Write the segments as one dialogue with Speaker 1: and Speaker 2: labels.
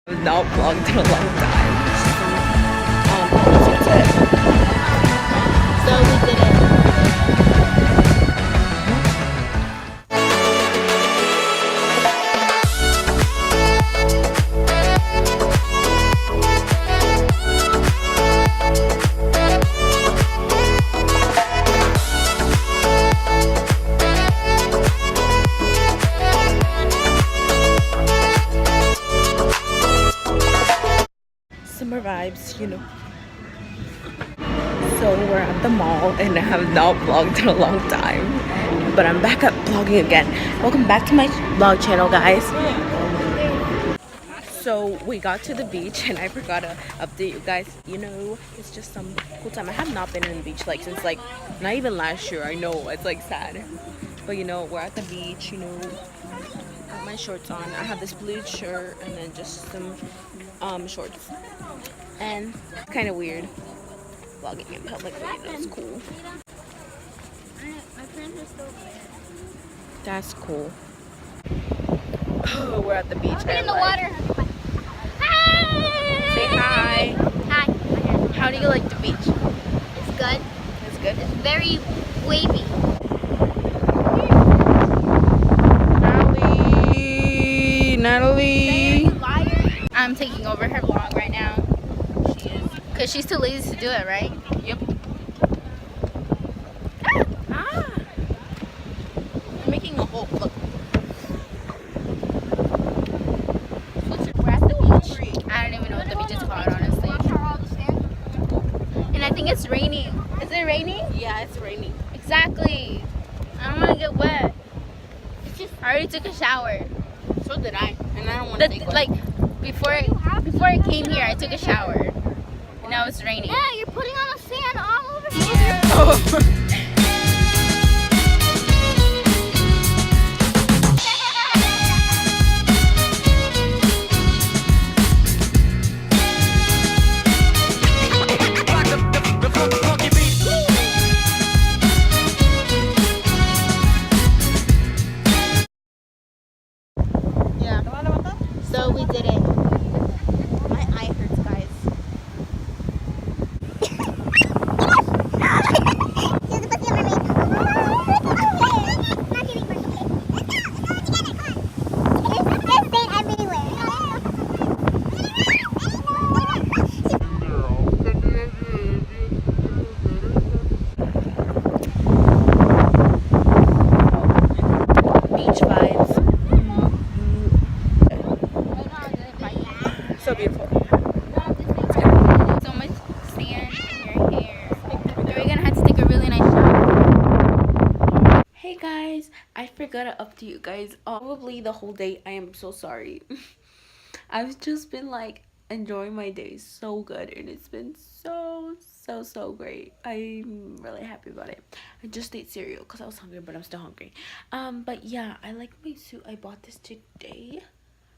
Speaker 1: Not vlogged in a long time.
Speaker 2: So we did it.
Speaker 1: Summer vibes, you know. So we're at the mall and I have not vlogged in a long time, but I'm back up vlogging again. Welcome back to my vlog channel, guys. So we got to the beach and I forgot to update you guys. You know, it's just some cool time. I have not been in the beach like since like not even last year. I know it's like sad, but you know, we're at the beach. You know, got my shorts on. I have this blue shirt and then just some shorts, and it's kind of weird vlogging in public, but you know, it's cool.
Speaker 2: My friends are still there.
Speaker 1: That's cool. We're at the beach.
Speaker 2: I'll get in the water.
Speaker 1: Say hi.
Speaker 2: Hi.
Speaker 1: How do you like the beach?
Speaker 2: It's good.
Speaker 1: It's good.
Speaker 2: It's very wavy.
Speaker 1: Natalie.
Speaker 2: I'm taking over her vlog right now.
Speaker 1: She is.
Speaker 2: Because she's too lazy to do it, right?
Speaker 1: Yep.
Speaker 2: You're making a hole. Look. We're at the beach. I don't even know what the beach is called, honestly. And I think it's raining. Is it raining?
Speaker 1: Yeah, it's raining.
Speaker 2: Exactly. I don't want to get wet. I already took a shower.
Speaker 1: So did I. And I don't want to take one.
Speaker 2: Like, before I came here, I took a shower. And now it's raining. Yeah, you're putting on the sand all over here.
Speaker 1: Oh.
Speaker 2: So we did it. My eye hurts, guys.
Speaker 1: Beach vibes. So beautiful.
Speaker 2: So much sand in your hair. We're gonna have to take a really nice shower.
Speaker 1: Hey guys, I forgot to update you guys probably the whole day. I am so sorry. I've just been like enjoying my day so good and it's been so great. I'm really happy about it. I just ate cereal because I was hungry, but I'm still hungry. But yeah, I like my suit. I bought this today.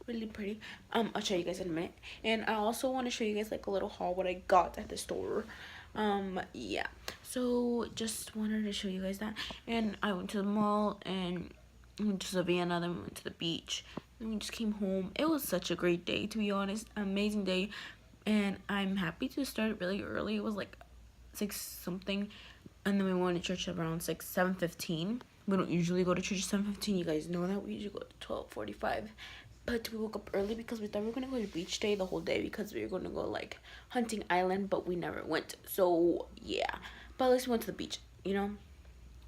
Speaker 1: Really pretty. I'll show you guys in a minute, and I also want to show you guys like a little haul what I got at the store. Yeah, so just wanted to show you guys that. And I went to the mall and went to Savannah, then we went to the beach, and we just came home. It was such a great day, to be honest. Amazing day, and I'm happy to start really early. It was like 6 something, and then we went to church around 7:15. We don't usually go to church at 7:15. You guys know that. We usually go at 12:45. But we woke up early because we thought we were gonna go to beach day the whole day because we were gonna go like hunting island, but we never went. So yeah, but at least we went to the beach, you know.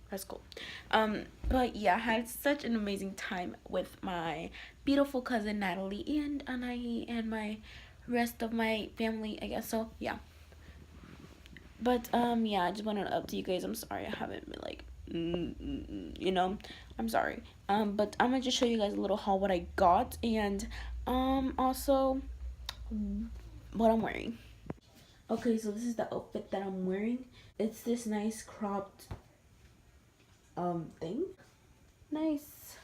Speaker 1: That's cool. But yeah, I had such an amazing time with my beautiful cousin Natalie and Anai and my rest of my family, I guess. So yeah, but yeah, I just wanted to update you guys. I'm sorry I haven't been like you know, I'm sorry. But I'm gonna just show you guys a little haul what I got, and also what I'm wearing. Okay, so this is the outfit that I'm wearing. It's this nice cropped thing, nice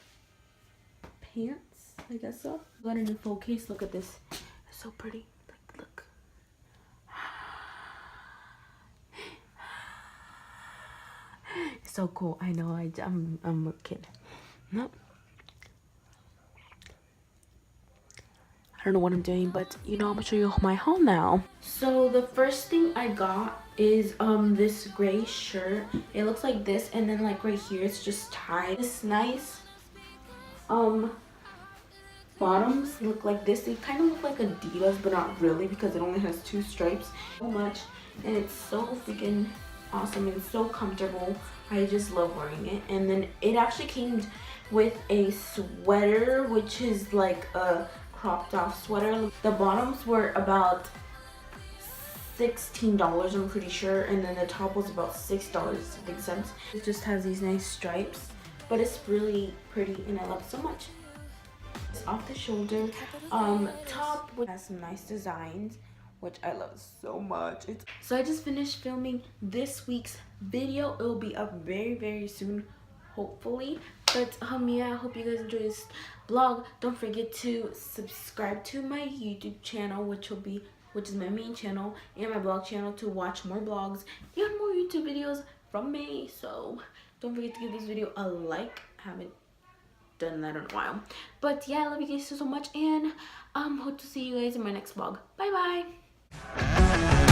Speaker 1: pants, I guess so. Got a new phone case. Look at this, it's so pretty. Like, look. It's so cool. I know. I'm a kid. Nope. I don't know what I'm doing, but you know, I'm gonna show you my haul now. So the first thing I got is this gray shirt. It looks like this, and then like right here it's just tied. This nice bottoms look like this. They kind of look like Adidas, but not really, because it only has 2 stripes. So much, and it's so freaking awesome and so comfortable. I just love wearing it. And then it actually came with a sweater, which is like a cropped off sweater. The bottoms were about $16, I'm pretty sure, and then the top was about $6.60. It just has these nice stripes, but it's really pretty and I love it so much. It's off the shoulder top, which has some nice designs, which I love so much. So I just finished filming this week's video. It will be up very soon, hopefully. But yeah, I hope you guys enjoy this vlog. Don't forget to subscribe to my YouTube channel, which is my main channel, and my blog channel, to watch more vlogs and more YouTube videos from me. So don't forget to give this video a like. I haven't done that in a while. But yeah, I love you guys so much, and hope to see you guys in my next vlog. Bye bye.